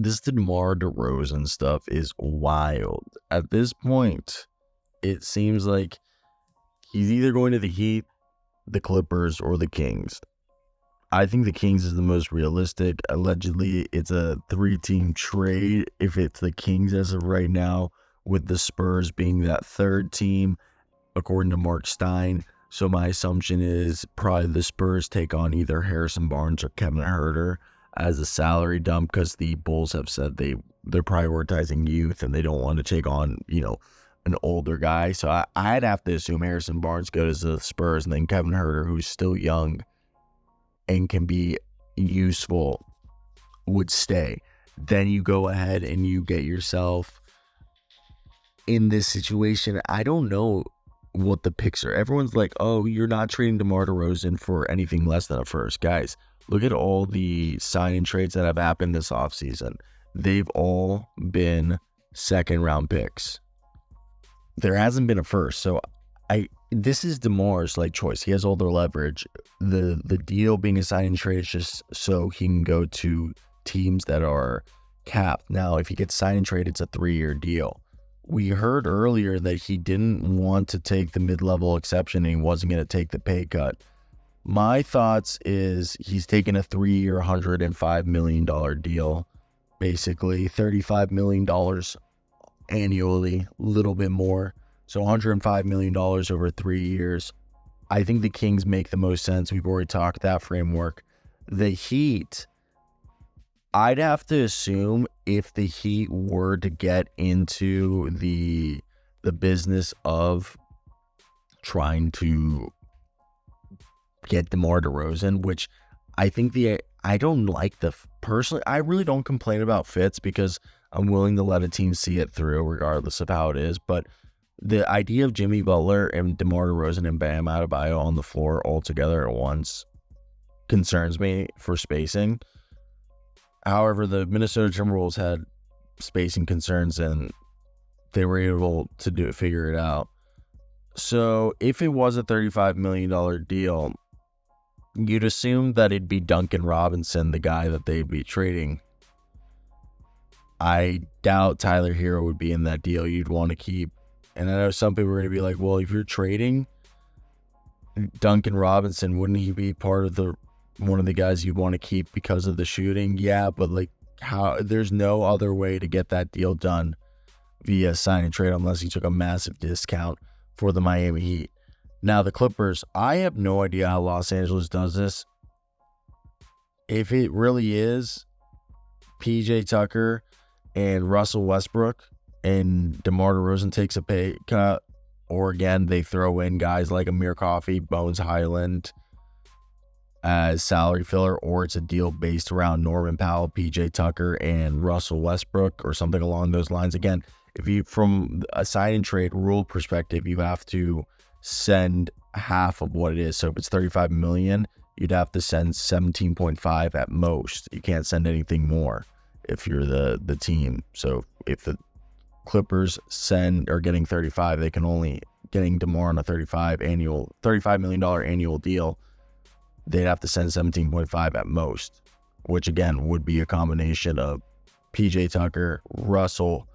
this DeMar DeRozan stuff is wild. At this point, it seems like he's either going to the Heat, the Clippers, or the Kings. I think the Kings is the most realistic. Allegedly, it's a 3-team trade if it's the Kings as of right now, with the Spurs being that third team, according to Mark Stein. So my assumption is probably the Spurs take on either Harrison Barnes or Kevin Huerter as a salary dump, because the Bulls have said they're prioritizing youth and they don't want to take on, an older guy. So I'd have to assume Harrison Barnes goes to the Spurs, and then Kevin Huerter, who's still young and can be useful, would stay. Then you go ahead and you get yourself in this situation. I don't know what the picks are. Everyone's like, oh, you're not trading DeMar DeRozan for anything less than a first. Guys, look at all the sign-in trades that have happened this offseason. They've all been second-round picks. There hasn't been a first. So this is DeMar's choice. He has all their leverage. The deal being a sign-in trade is just so he can go to teams that are capped. Now, if he gets sign-in trade, it's a 3-year deal. We heard earlier that he didn't want to take the mid-level exception and he wasn't going to take the pay cut. My thoughts is he's taking a 3-year, $105 million deal, basically $35 million annually, a little bit more. So $105 million over 3 years. I think the Kings make the most sense. We've already talked that framework. The Heat, I'd have to assume if the Heat were to get into the business of trying to get DeMar DeRozan, which I think I don't like personally, I really don't complain about fits because I'm willing to let a team see it through regardless of how it is. But the idea of Jimmy Butler and DeMar DeRozan and Bam Adebayo on the floor all together at once concerns me for spacing. However, the Minnesota Timberwolves had spacing concerns and they were able to figure it out. So if it was a $35 million deal, you'd assume that it'd be Duncan Robinson, the guy that they'd be trading. I doubt Tyler Hero would be in that deal you'd want to keep. And I know some people are going to be like, well, if you're trading Duncan Robinson, wouldn't he be part of one of the guys you'd want to keep because of the shooting? Yeah, but there's no other way to get that deal done via sign and trade unless he took a massive discount for the Miami Heat. Now, the Clippers, I have no idea how Los Angeles does this. If it really is PJ Tucker and Russell Westbrook and DeMar DeRozan takes a pay cut, or again, they throw in guys like Amir Coffey, Bones Highland as salary filler, or it's a deal based around Norman Powell, PJ Tucker, and Russell Westbrook, or something along those lines. Again, if you, from a sign and trade rule perspective, you have to send half of what it is. So if it's $35 million, you'd have to send 17.5 at most. You can't send anything more if you're the team. So if the Clippers are getting 35, they can only getting DeMar on a $35 million annual deal. They'd have to send 17.5 at most, which again would be a combination of PJ Tucker, Russell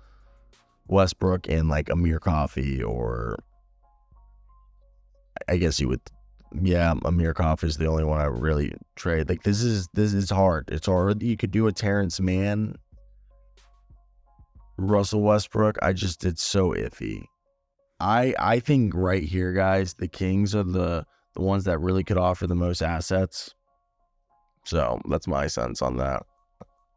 Westbrook, and Amir Coffey, or I guess you would, Amir Coffey is the only one I would really trade. This is hard. It's hard. You could do a Terrence Mann, Russell Westbrook. It's so iffy. I think right here, guys, the Kings are the ones that really could offer the most assets. So that's my sense on that.